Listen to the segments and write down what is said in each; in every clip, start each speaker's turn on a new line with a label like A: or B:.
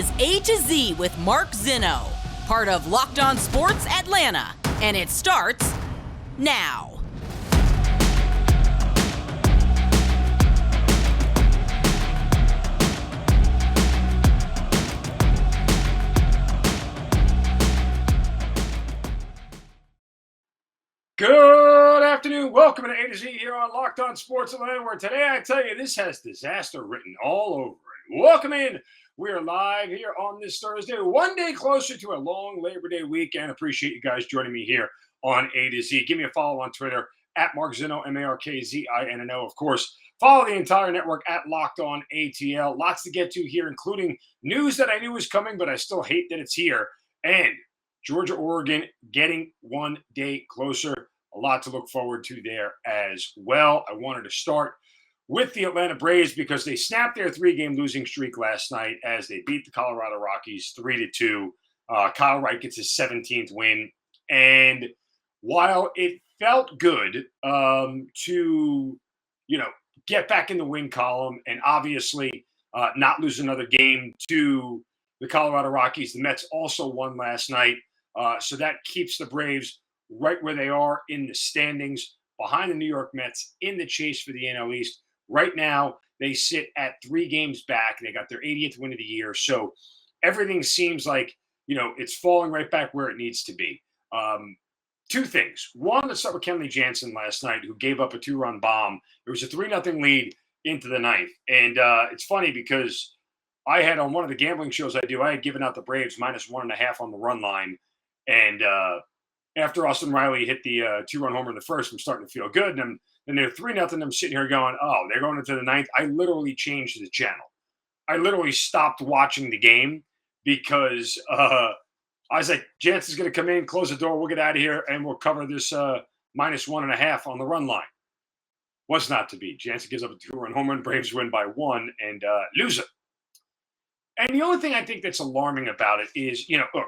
A: is A to Z with Mark Zinno, part of Locked On Sports Atlanta, and it starts now.
B: Good afternoon. Welcome to A to Z here on Locked On Sports Atlanta, where today I tell you this has disaster written all over it. Welcome in. We are live here on this Thursday, one day closer to a long Labor Day weekend. Appreciate you guys joining me here on A to Z. Give me a follow on Twitter at Mark Zinno, MarkZinno. Of course, follow the entire network at Locked On ATL. Lots to get to here, including news that I knew was coming, but I still hate that it's here. And Georgia, Oregon getting one day closer. A lot to look forward to there as well. I wanted to start with the Atlanta Braves because they snapped their three-game losing streak last night as they beat the Colorado Rockies 3-2. Kyle Wright gets his 17th win. And while it felt good to, get back in the win column and obviously not lose another game to the Colorado Rockies, the Mets also won last night. So that keeps the Braves right where they are in the standings, behind the New York Mets in the chase for the NL East. Right now, they sit at 3 games back. They got their 80th win of the year. So everything seems like, it's falling right back where it needs to be. Two things. One, let's start with Kenley Jansen last night, who gave up a 2-run bomb. It was a 3-0 lead into the ninth. And it's funny because I had on one of the gambling shows I do, I had given out the Braves -1.5 on the run line. And after Austin Riley hit the 2-run homer in the first, I'm starting to feel good. And then they're 3-0. I'm sitting here going, oh, they're going into the ninth. I literally changed the channel. I literally stopped watching the game because I was like, Jansen's going to come in, close the door, we'll get out of here, and we'll cover this -1.5 on the run line. Was not to be. Jansen gives up a 2-run homer, and Braves win by 1 and lose it. And the only thing I think that's alarming about it is, look,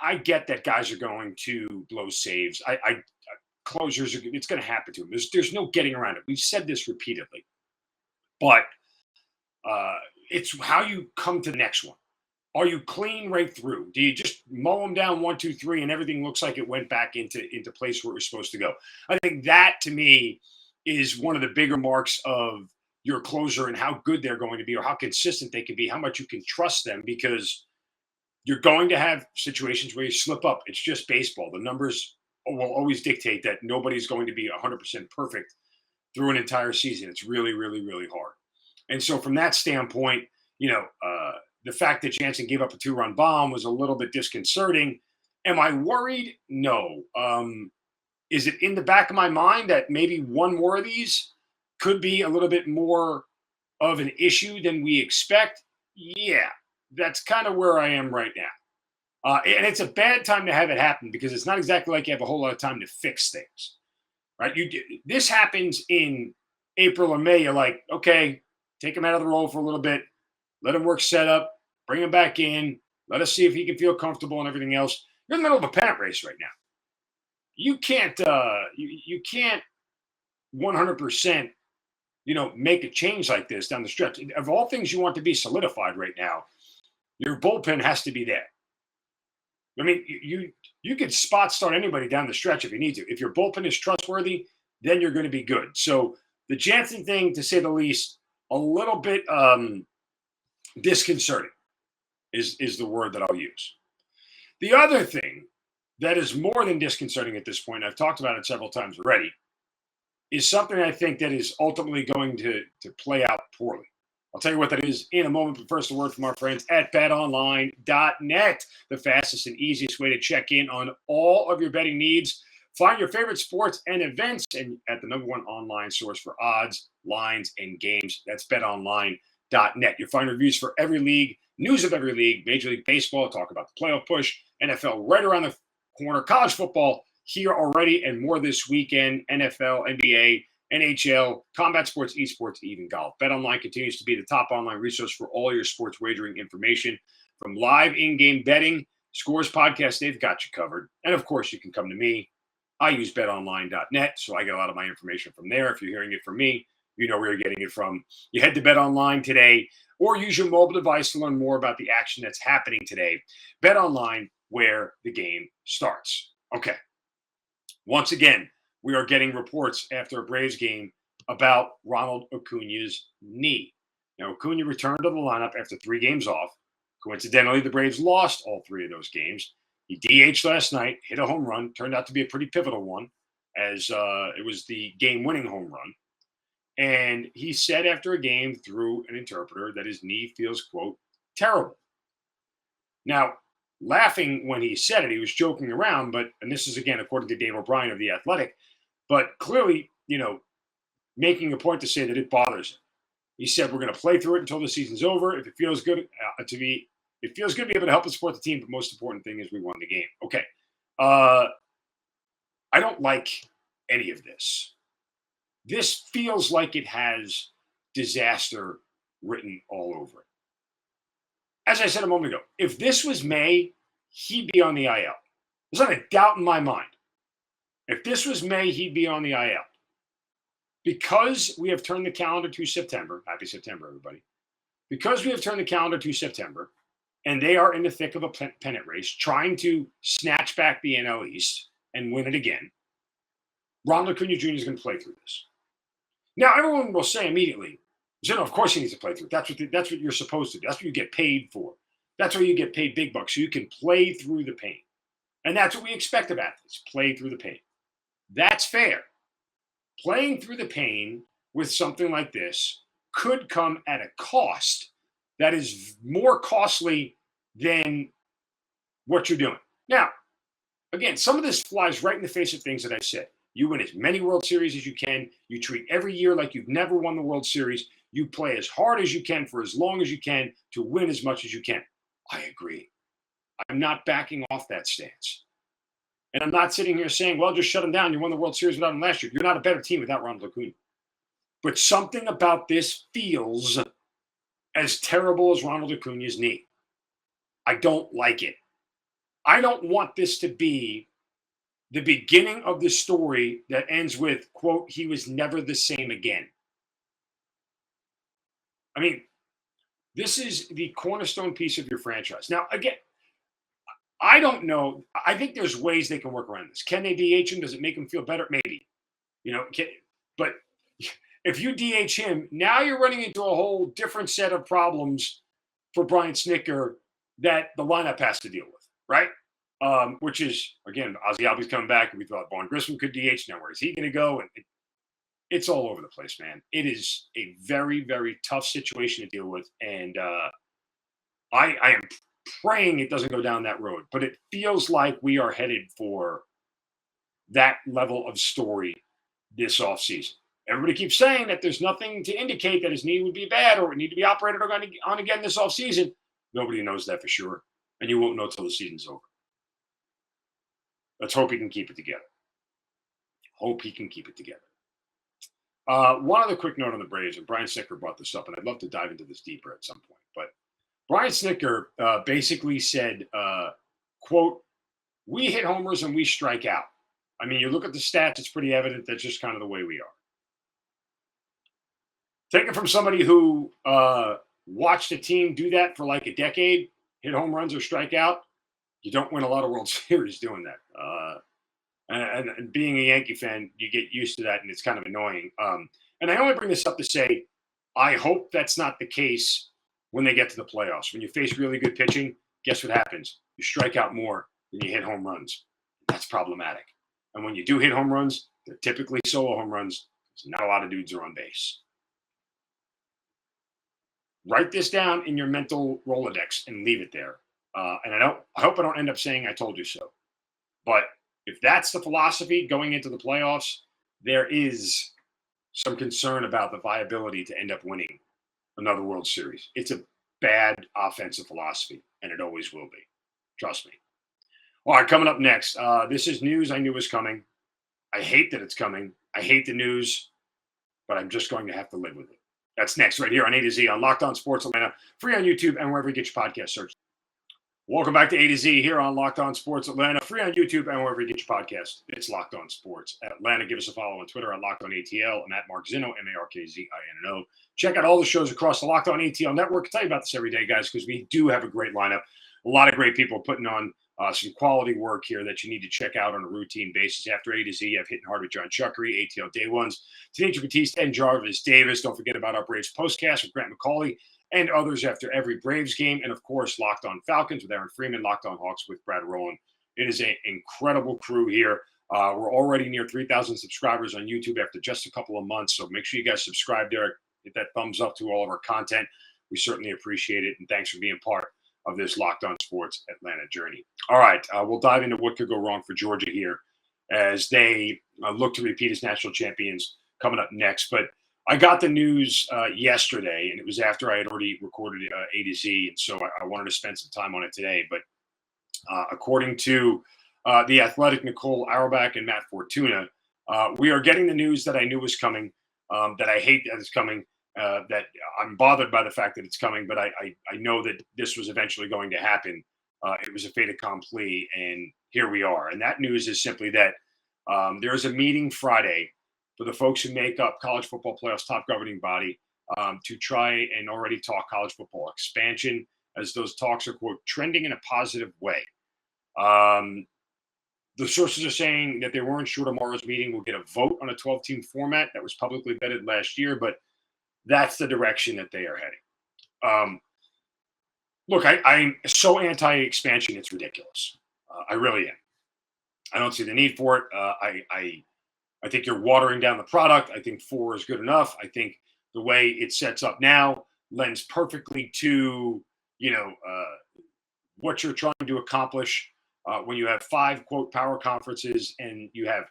B: I get that guys are going to blow saves. Closers, it's going to happen to them. There's no getting around it. We've said this repeatedly. But it's how you come to the next one. Are you clean right through? Do you just mow them down 1, 2, 3, and everything looks like it went back into place where it was supposed to go? I think that, to me, is one of the bigger marks of your closer and how good they're going to be or how consistent they can be, how much you can trust them, because you're going to have situations where you slip up. It's just baseball. The numbers will always dictate that nobody's going to be 100% perfect through an entire season. It's really, really, really hard. And so from that standpoint, the fact that Jansen gave up a 2-run bomb was a little bit disconcerting. Am I worried? No. Is it in the back of my mind that maybe one more of these could be a little bit more of an issue than we expect? Yeah. That's kind of where I am right now. And it's a bad time to have it happen because it's not exactly like you have a whole lot of time to fix things, right? This happens in April or May. You're like, okay, take him out of the role for a little bit, let him work setup, bring him back in, let us see if he can feel comfortable and everything else. You're in the middle of a pennant race right now. You can't, you can't 100%, make a change like this down the stretch. Of all things you want to be solidified right now, your bullpen has to be there. I mean, you could spot start anybody down the stretch if you need to. If your bullpen is trustworthy, then you're going to be good. So the Jansen thing, to say the least, a little bit disconcerting is the word that I'll use. The other thing that is more than disconcerting at this point, I've talked about it several times already, is something I think that is ultimately going to play out poorly. I'll tell you what that is in a moment, but first a word from our friends at betonline.net, the fastest and easiest way to check in on all of your betting needs. Find your favorite sports and events and at the #1 online source for odds, lines, and games. That's betonline.net. You'll find reviews for every league, news of every league, Major League Baseball, talk about the playoff push, NFL right around the corner, college football here already, and more this weekend, NFL, NBA, NHL, combat sports, esports, even golf. BetOnline continues to be the top online resource for all your sports wagering information. From live in-game betting, scores, podcasts, they've got you covered. And, of course, you can come to me. I use betonline.net, so I get a lot of my information from there. If you're hearing it from me, you know where you're getting it from. You head to BetOnline today, or use your mobile device to learn more about the action that's happening today. Bet online, where the game starts. Okay. Once again, we are getting reports after a Braves game about Ronald Acuna's knee. Now, Acuna returned to the lineup after 3 games off. Coincidentally, the Braves lost all 3 of those games. He DH'd last night, hit a home run, turned out to be a pretty pivotal one, as it was the game-winning home run. And he said after a game through an interpreter that his knee feels, quote, terrible. Now, laughing when he said it, he was joking around, and this is, again, according to Dave O'Brien of The Athletic, but clearly, making a point to say that it bothers him. He said, we're going to play through it until the season's over. If it feels good it feels good to be able to help and support the team, but most important thing is we won the game. Okay. I don't like any of this. This feels like it has disaster written all over it. As I said a moment ago, if this was May, he'd be on the IL. There's not a doubt in my mind. If this was May, he'd be on the IL. Because we have turned the calendar to September, happy September, everybody. Because we have turned the calendar to September, and they are in the thick of a pennant race, trying to snatch back the NL East and win it again, Ronald Acuna Jr. is going to play through this. Now, everyone will say immediately, Zinno, of course he needs to play through it. That's what you're supposed to do. That's what you get paid for. That's why you get paid big bucks, so you can play through the pain. And that's what we expect of athletes, play through the pain. That's fair. Playing through the pain with something like this could come at a cost that is more costly than what you're doing. Now, again, some of this flies right in the face of things that I've said. You win as many World Series as you can. You treat every year like you've never won the World Series. You play as hard as you can for as long as you can to win as much as you can. I agree. I'm not backing off that stance. And I'm not sitting here saying, well, just shut him down. You won the World Series without him last year. You're not a better team without Ronald Acuna. But something about this feels as terrible as Ronald Acuna's knee. I don't like it. I don't want this to be the beginning of the story that ends with, quote, he was never the same again. I mean, this is the cornerstone piece of your franchise. Now, again, I don't know. I think there's ways they can work around this. Can they DH him? Does it make him feel better? Maybe. But if you DH him, now you're running into a whole different set of problems for Brian Snitker that the lineup has to deal with, right? Which is, again, Ozzie Albies coming back, and we thought Vaughn Grissom could DH. Now, where is he going to go? And it's all over the place, man. It is a very, very tough situation to deal with, and I am praying it doesn't go down that road. But it feels like we are headed for that level of story this offseason. Everybody keeps saying that there's nothing to indicate that his knee would be bad or would need to be operated on again this offseason. Nobody knows that for sure, and you won't know till the season's over. Let's hope he can keep it together. One other quick note on the Braves, and Brian Snitker brought this up, and I'd love to dive into this deeper at some point. But Brian Snitker basically said, quote, we hit homers and we strike out. I mean, you look at the stats, it's pretty evident that's just kind of the way we are. Take it from somebody who watched a team do that for like a decade, hit home runs or strike out. You don't win a lot of World Series doing that. And being a Yankee fan, you get used to that, and it's kind of annoying. And I only bring this up to say, I hope that's not the case when they get to the playoffs. When you face really good pitching, guess what happens? You strike out more than you hit home runs. That's problematic. And when you do hit home runs, they're typically solo home runs. So not a lot of dudes are on base. Write this down in your mental Rolodex and leave it there. And I hope I don't end up saying I told you so. But if that's the philosophy going into the playoffs, there is some concern about the viability to end up winning another World Series. It's a bad offensive philosophy, and it always will be. Trust me. All right, coming up next, this is news I knew was coming. I hate that it's coming. I hate the news, but I'm just going to have to live with it. That's next right here on A to Z on Locked On Sports Atlanta, free on YouTube and wherever you get your podcast search. Welcome back to A to Z here on Locked On Sports Atlanta, free on YouTube and wherever you get your podcast. It's Locked On Sports Atlanta. Give us a follow on Twitter at Locked On ATL. I'm at Mark Zinno, MarkZinno. Check out all the shows across the Locked On ATL network. I tell you about this every day, guys, because we do have a great lineup. A lot of great people putting on some quality work here that you need to check out on a routine basis. After A to Z, you have Hitting Hard with John Chuckery, ATL Day Ones, Tanisha Batiste, and Jarvis Davis. Don't forget about our Braves postcast with Grant McCauley and others after every Braves game. And, of course, Locked On Falcons with Aaron Freeman, Locked On Hawks with Brad Rowland. It is an incredible crew here. We're already near 3,000 subscribers on YouTube after just a couple of months, so make sure you guys subscribe there. Hit that thumbs up to all of our content. We certainly appreciate it, and thanks for being part of this Locked On Sports Atlanta journey. All right, we'll dive into what could go wrong for Georgia here as they look to repeat as national champions coming up next. But I got the news yesterday, and it was after I had already recorded A to Z, and so I wanted to spend some time on it today. But according to The Athletic, Nicole Auerbach and Matt Fortuna, we are getting the news that I knew was coming, that I hate that it's coming, that I'm bothered by the fact that it's coming, but I know that this was eventually going to happen. It was a fait accompli, and here we are. And that news is simply that there's a meeting Friday for the folks who make up college football playoffs top governing body to try and already talk college football expansion, as those talks are, quote, trending in a positive way. The sources are saying that they weren't sure tomorrow's meeting will get a vote on a 12-team format that was publicly vetted last year, but that's the direction that they are heading. Look, I'm so anti-expansion, it's ridiculous. I really am. I don't see the need for it. I think you're watering down the product. I think 4 is good enough. I think the way it sets up now lends perfectly to, what you're trying to accomplish when you have 5, quote, power conferences and you have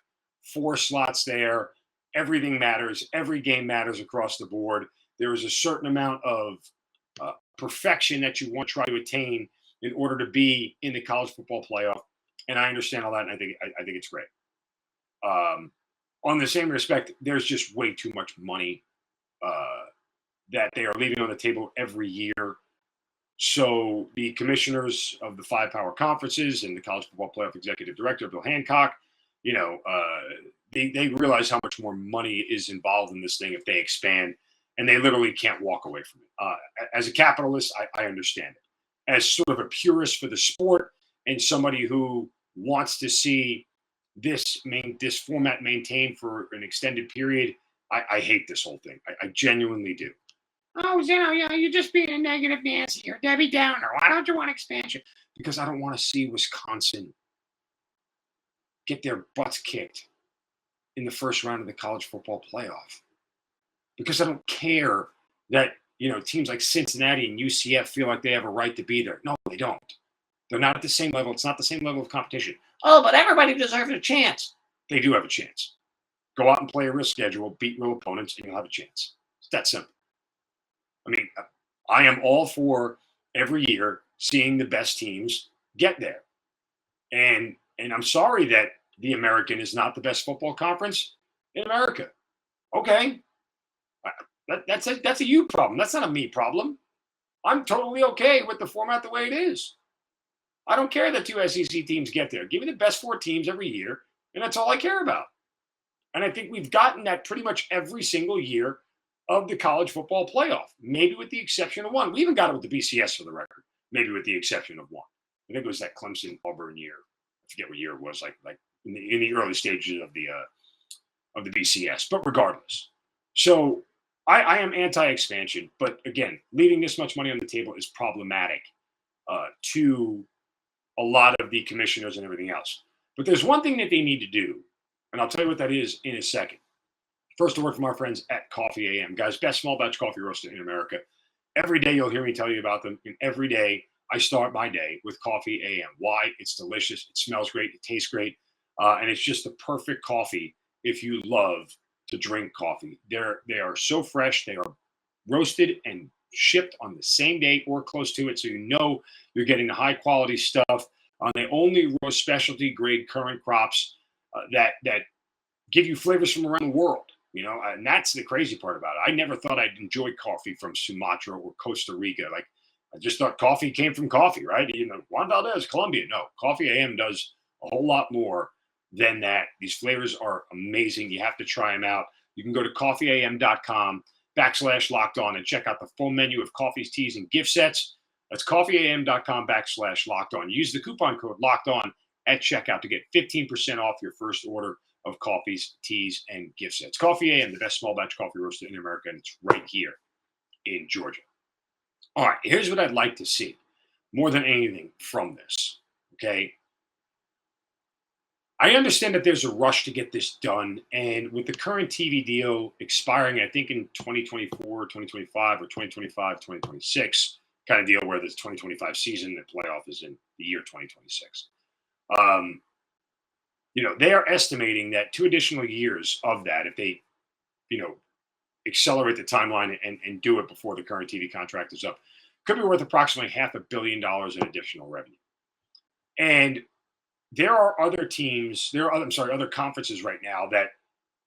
B: 4 slots there. Everything matters. Every game matters across the board. There is a certain amount of perfection that you want to try to attain in order to be in the college football playoff. And I understand all that, and I think it's great. On the same respect, there's just way too much money that they are leaving on the table every year. So the commissioners of the 5 power conferences and the College Football Playoff Executive Director, Bill Hancock, they realize how much more money is involved in this thing if they expand, and they literally can't walk away from it. As a capitalist, I understand it. As sort of a purist for the sport and somebody who wants to see this format maintained for an extended period, I hate this whole thing. I genuinely do. Oh, you're just being a negative Nancy or Debbie Downer. Why don't you want expansion? Because I don't want to see Wisconsin get their butts kicked in the first round of the college football playoff. Because I don't care that, teams like Cincinnati and UCF feel like they have a right to be there. No, they don't. They're not at the same level. It's not the same level of competition. Oh, but everybody deserves a chance. They do have a chance. Go out and play a real schedule, beat real opponents, and you'll have a chance. It's that simple. I mean, I am all for every year seeing the best teams get there. And I'm sorry that the American is not the best football conference in America. Okay. That's a you problem. That's not a me problem. I'm totally okay with the format the way it is. I don't care that 2 SEC teams get there. Give me the best 4 teams every year, and that's all I care about. And I think we've gotten that pretty much every single year of the college football playoff, maybe with the exception of 1. We even got it with the BCS for the record, maybe with the exception of 1. I think it was that Clemson-Auburn year. I forget what year it was, like in the early stages of the BCS. But regardless, so I am anti-expansion. But again, leaving this much money on the table is problematic to a lot of the commissioners and everything else. But there's one thing that they need to do, and I'll tell you what that is in a second. First, a word from our friends at Coffee AM. Guys, best small batch coffee roaster in America. Every day you'll hear me tell you about them, and every day I start my day with Coffee AM. Why? It's delicious. It smells great. It tastes great. And it's just the perfect coffee if you love to drink coffee. They are so fresh. They are roasted and shipped on the same day or close to it, so you're getting the high quality stuff. They only roast specialty grade current crops that give you flavors from around the world. And that's the crazy part about it. I never thought I'd enjoy coffee from Sumatra or Costa Rica. Like, I just thought coffee came from coffee, right? Juan Valdez, Colombia. No, Coffee AM does a whole lot more than that. These flavors are amazing. You have to try them out. You can go to coffeeam.com/locked-on and check out the full menu of coffees, teas, and gift sets. That's coffeeam.com/locked-on. Use the coupon code locked-on at checkout to get 15% off your first order of coffees, teas, and gift sets. Coffee AM, the best small batch coffee roaster in America, and it's right here in Georgia. All right, here's what I'd like to see more than anything from this, okay? I understand that there's a rush to get this done, and with the current TV deal expiring, I think in 2024, 2025, or 2025, 2026 kind of deal where there's 2025 season, the playoff is in the year 2026. They are estimating that 2 additional years of that, if they, accelerate the timeline and do it before the current TV contract is up, could be worth approximately $500 million in additional revenue. And there are other teams, other conferences right now that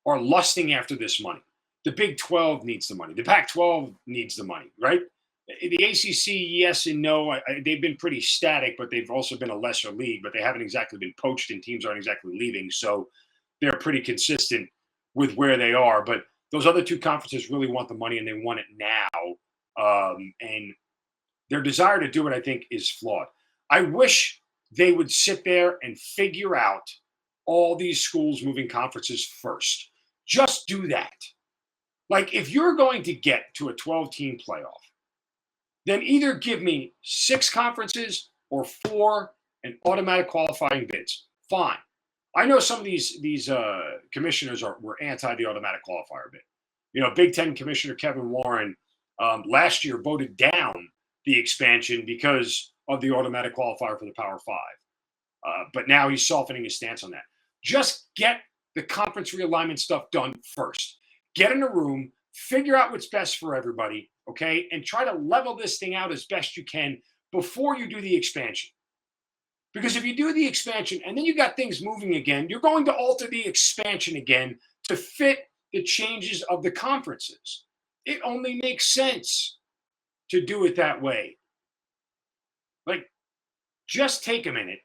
B: are lusting after this money. The Big 12 needs the money. The Pac-12 needs the money, right? The ACC, yes and no. They've been pretty static, but they've also been a lesser league, but they haven't exactly been poached and teams aren't exactly leaving. So they're pretty consistent with where they are. But those other 2 conferences really want the money and they want it now. And their desire to do it, I think, is flawed. I wish they would sit there and figure out all these schools moving conferences first. Just do that. Like, if you're going to get to a 12-team playoff, then either give me 6 conferences or 4 and automatic qualifying bids. Fine. I know some of these commissioners were anti the automatic qualifier bid. Big Ten Commissioner Kevin Warren last year voted down the expansion because of the automatic qualifier for the Power 5. But now he's softening his stance on that. Just get the conference realignment stuff done first. Get in a room, figure out what's best for everybody, okay? And try to level this thing out as best you can before you do the expansion. Because if you do the expansion and then you got things moving again, you're going to alter the expansion again to fit the changes of the conferences. It only makes sense to do it that way. Like, just take a minute,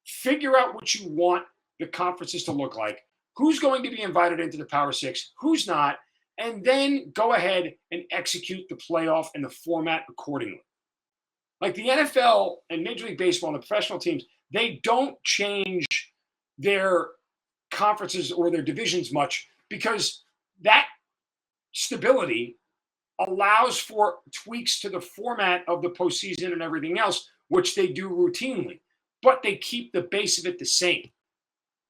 B: figure out what you want the conferences to look like, who's going to be invited into the Power 6, who's not, and then go ahead and execute the playoff and the format accordingly. Like the NFL and Major League Baseball and the professional teams, they don't change their conferences or their divisions much because that stability allows for tweaks to the format of the postseason and everything else, which they do routinely, but they keep the base of it the same.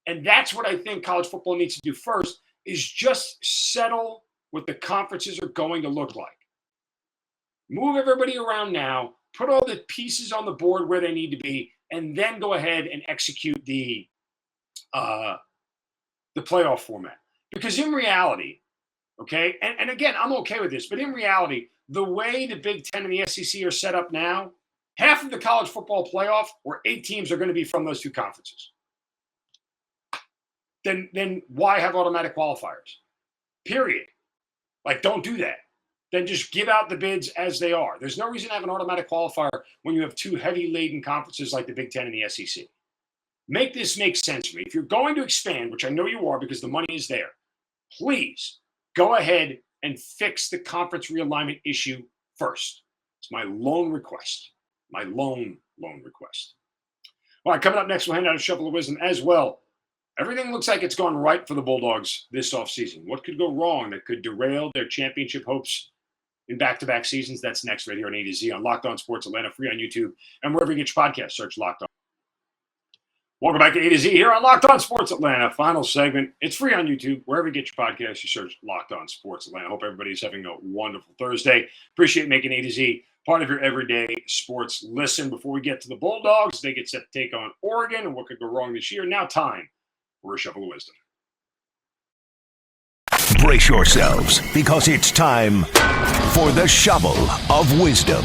B: And that's what I think college football needs to do first, is just settle what the conferences are going to look like. Move everybody around now, put all the pieces on the board where they need to be, and then go ahead and execute the playoff format. Because in reality, okay, and again, I'm okay with this, but in reality, the way the Big Ten and the SEC are set up now, half of the college football playoff, or 8 teams, are going to be from those 2 conferences. Then why have automatic qualifiers? Period. Like, don't do that. Then just give out the bids as they are. There's no reason to have an automatic qualifier when you have 2 heavy-laden conferences like the Big Ten and the SEC. Make this make sense for me. If you're going to expand, which I know you are because the money is there, please go ahead and fix the conference realignment issue first. It's my lone request. My lone request. All right, coming up next, we'll hand out a shuffle of wisdom as well. Everything looks like it's gone right for the Bulldogs this offseason. What could go wrong that could derail their championship hopes in back-to-back seasons? That's next right here on A to Z on Locked On Sports Atlanta, free on YouTube, and wherever you get your podcast, search Locked On. Welcome back to A to Z here on Locked On Sports Atlanta. Final segment. It's free on YouTube. Wherever you get your podcast, you search Locked On Sports Atlanta. Hope everybody's having a wonderful Thursday. Appreciate making A to Z part of your everyday sports listen. Before we get to the Bulldogs, they get set to take on Oregon and what could go wrong this year. Now time for a shuffle of wisdom.
C: Brace yourselves, because it's time for the shovel of wisdom.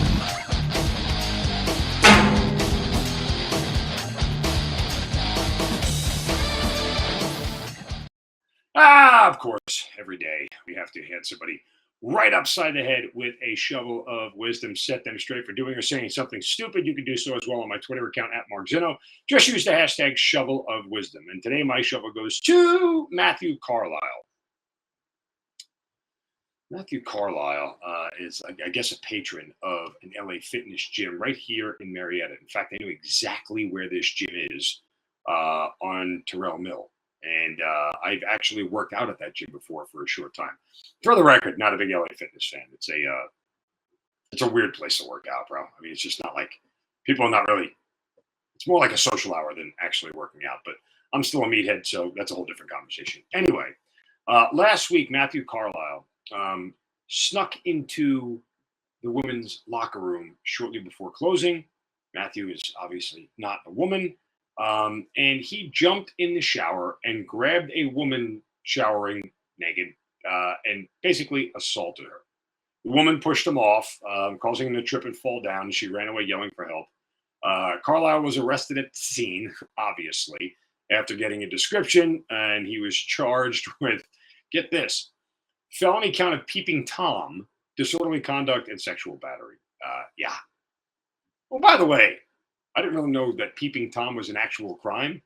B: Of course, every day we have to hand somebody right upside the head with a shovel of wisdom. Set them straight for doing or saying something stupid. You can do so as well on my Twitter account at Mark Zinno. Just use the hashtag shovel of wisdom. And today my shovel goes to Matthew Carlisle. Matthew Carlisle is, I guess, a patron of an LA Fitness gym right here in Marietta. In fact, I know exactly where this gym is on Terrell Mill. And I've actually worked out at that gym before for a short time. For the record, not a big LA Fitness fan. It's a weird place to work out, bro. I mean, it's just not like people are not really. It's more like a social hour than actually working out. But I'm still a meathead, so that's a whole different conversation. Anyway, last week Matthew Carlisle snuck into the women's locker room shortly before closing. Matthew is obviously not a woman. And he jumped in the shower and grabbed a woman showering naked and basically assaulted her. The woman pushed him off, causing him to trip and fall down. And she ran away yelling for help. Carlisle was arrested at the scene, obviously, after getting a description. And he was charged with, get this, felony count of peeping Tom, disorderly conduct, and sexual battery. Yeah. Well, by the way, I didn't really know that peeping Tom was an actual crime.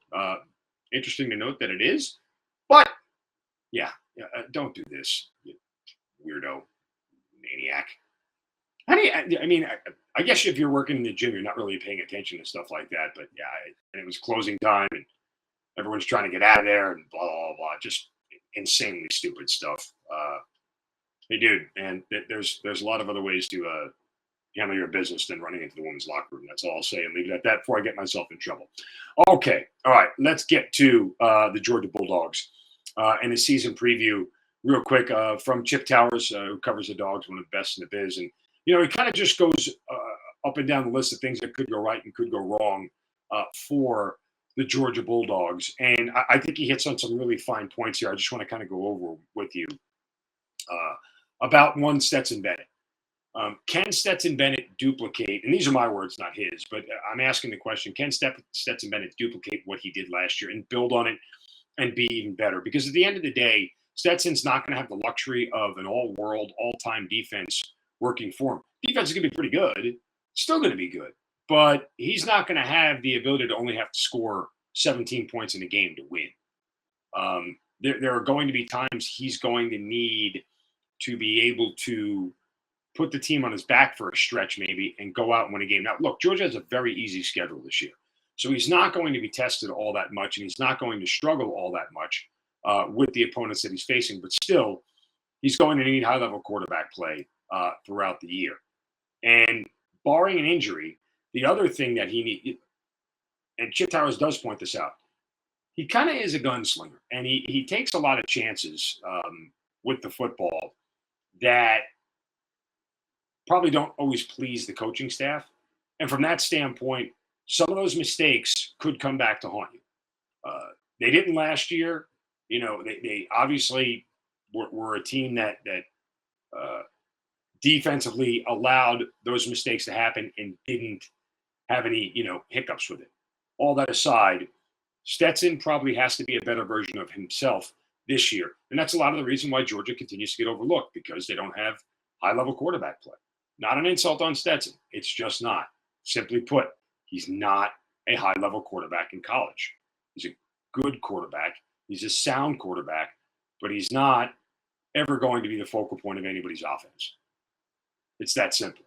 B: Interesting to note that it is. But, yeah, don't do this, you weirdo maniac. I guess if you're working in the gym, you're not really paying attention to stuff like that. But, yeah, and it was closing time, and everyone's trying to get out of there, and blah, blah, blah. Just insanely stupid stuff. Hey, dude, and there's a lot of other ways to handle your business than running into the women's locker room. That's all I'll say, and leave it at that before I get myself in trouble. Okay, all right, let's get to the Georgia Bulldogs and a season preview real quick from Chip Towers, who covers the Dogs, one of the best in the biz. And, you know, he kind of just goes up and down the list of things that could go right and could go wrong for the Georgia Bulldogs. And I think he hits on some really fine points here. I just want to kind of go over with you about one Stetson Bennett. Can Stetson Bennett duplicate, and these are my words, not his, but I'm asking the question, can Stetson Bennett duplicate what he did last year and build on it and be even better? Because at the end of the day, Stetson's not going to have the luxury of an all-world, all-time defense working for him. Defense is going to be pretty good, still going to be good, but he's not going to have the ability to only have to score 17 points in a game to win. There are going to be times he's going to need to be able to put the team on his back for a stretch maybe and go out and win a game. Now, look, Georgia has a very easy schedule this year. So he's not going to be tested all that much, and he's not going to struggle all that much with the opponents that he's facing. But still, he's going to need high-level quarterback play throughout the year. And barring an injury, the other thing that he needs, and Chip Towers does point this out, he kind of is a gunslinger, and he takes a lot of chances with the football that probably don't always please the coaching staff. And from that standpoint, some of those mistakes could come back to haunt you. They didn't last year. You know, they obviously were a team that defensively allowed those mistakes to happen and didn't have any, hiccups with it. All that aside, Stetson probably has to be a better version of himself this year. And that's a lot of the reason why Georgia continues to get overlooked, because they don't have high-level quarterback play. Not an insult on Stetson. It's just not. Simply put, he's not a high-level quarterback in college. He's a good quarterback. He's a sound quarterback, but he's not ever going to be the focal point of anybody's offense. It's that simple.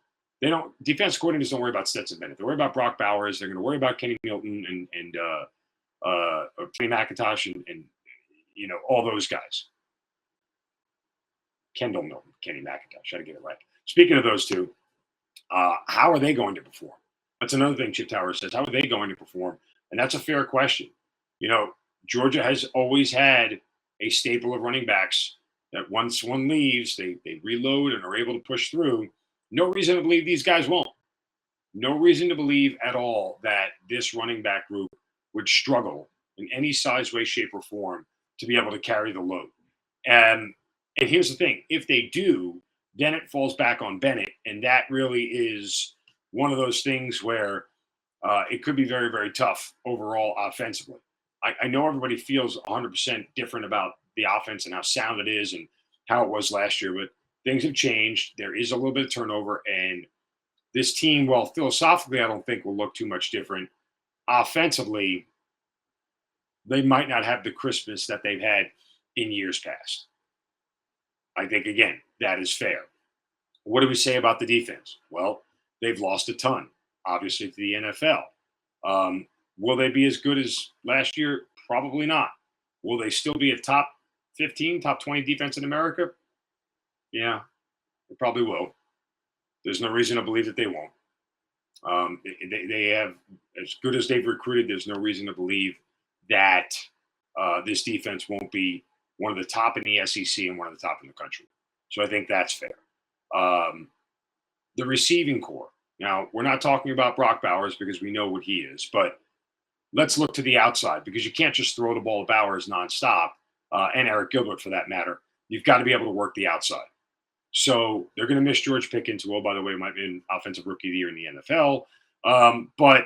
B: Defense coordinators don't worry about Stetson Bennett. They worry about Brock Bowers. They're going to worry about Kenny Milton and Kenny McIntosh and all those guys. Kendall Milton, Kenny McIntosh. Got to get it right. Speaking of those two, how are they going to perform? That's another thing Chip Towers says. How are they going to perform? And that's a fair question. Georgia has always had a staple of running backs that once one leaves, they reload and are able to push through. No reason to believe these guys won't. No reason to believe at all that this running back group would struggle in any size, way, shape, or form to be able to carry the load. And here's the thing. If they do, then it falls back on Bennett. And that really is one of those things where it could be very, very tough overall offensively. I know everybody feels 100% different about the offense and how sound it is and how it was last year, but things have changed. There is a little bit of turnover, and this team, well, philosophically, I don't think will look too much different. Offensively, they might not have the crispness that they've had in years past. I think, again, that is fair. What do we say about the defense? Well, they've lost a ton, obviously, to the NFL. Will they be as good as last year? Probably not. Will they still be a top 15, top 20 defense in America? Yeah, they probably will. There's no reason to believe that they won't. They have, as good as they've recruited, there's no reason to believe that this defense won't be one of the top in the SEC and one of the top in the country. So I think that's fair. The receiving core. Now, we're not talking about Brock Bowers because we know what he is, but let's look to the outside because you can't just throw the ball to Bowers nonstop, and Eric Gilbert for that matter. You've got to be able to work the outside. So they're going to miss George Pickens, who, by the way, might be an offensive rookie of the year in the NFL. But,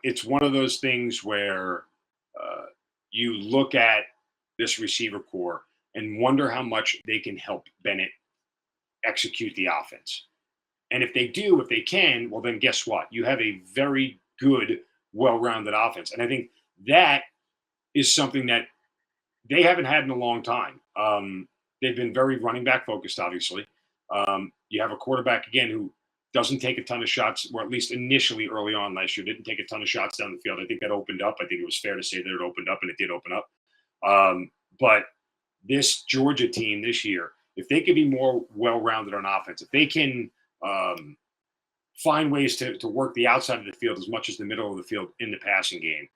B: it's one of those things where you look at this receiver core and wonder how much they can help Bennett execute the offense. And if they can, well, then guess what? You have a very good, well-rounded offense. And I think that is something that they haven't had in a long time. They've been very running back focused, obviously. You have a quarterback, again, who doesn't take a ton of shots, or at least initially early on last year, didn't take a ton of shots down the field. I think that opened up. I think it was fair to say that it opened up, and it did open up. But this Georgia team this year, if they can be more well-rounded on offense, if they can find ways to work the outside of the field as much as the middle of the field in the passing game,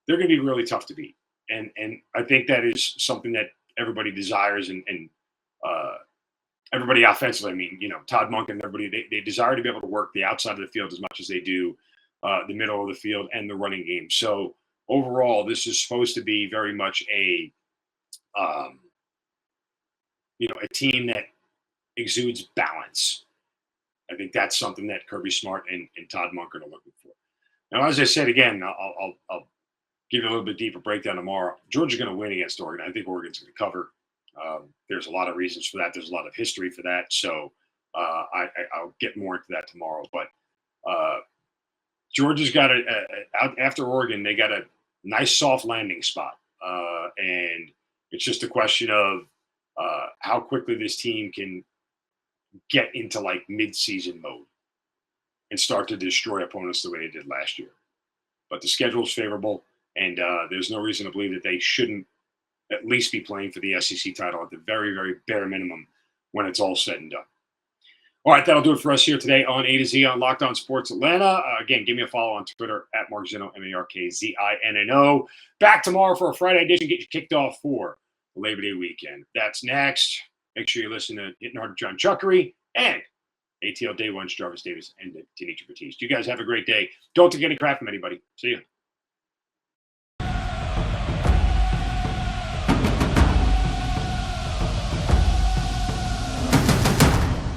B: they're going to be really tough to beat. And I think that is something that everybody desires, and everybody offensively, Todd Monk and everybody, they desire to be able to work the outside of the field as much as they do the middle of the field and the running game. So overall, this is supposed to be very much a team that exudes balance. I think that's something that Kirby Smart and Todd Monk are looking for. Now, as I said, again, I'll give you a little bit deeper breakdown tomorrow. Georgia's going to win against Oregon. I think Oregon's going to cover. There's a lot of reasons for that. There's a lot of history for that. So I'll get more into that tomorrow. But Georgia's got after Oregon, they got a nice soft landing spot. And it's just a question of how quickly this team can get into like mid-season mode and start to destroy opponents the way they did last year. But the schedule's favorable, and there's no reason to believe that they shouldn't at least be playing for the SEC title at the very, very bare minimum when it's all said and done. All right, that'll do it for us here today on A to Z on Locked On Sports Atlanta. Again, give me a follow on Twitter at Mark Zinno, MarkZinno. Back tomorrow for a Friday edition, get you kicked off for the Labor Day weekend. That's next. Make sure you listen to Hitting Hard John Chuckery and ATL Day One's Jarvis Davis and Tanisha Batiste. You guys have a great day. Don't take any crap from anybody. See you.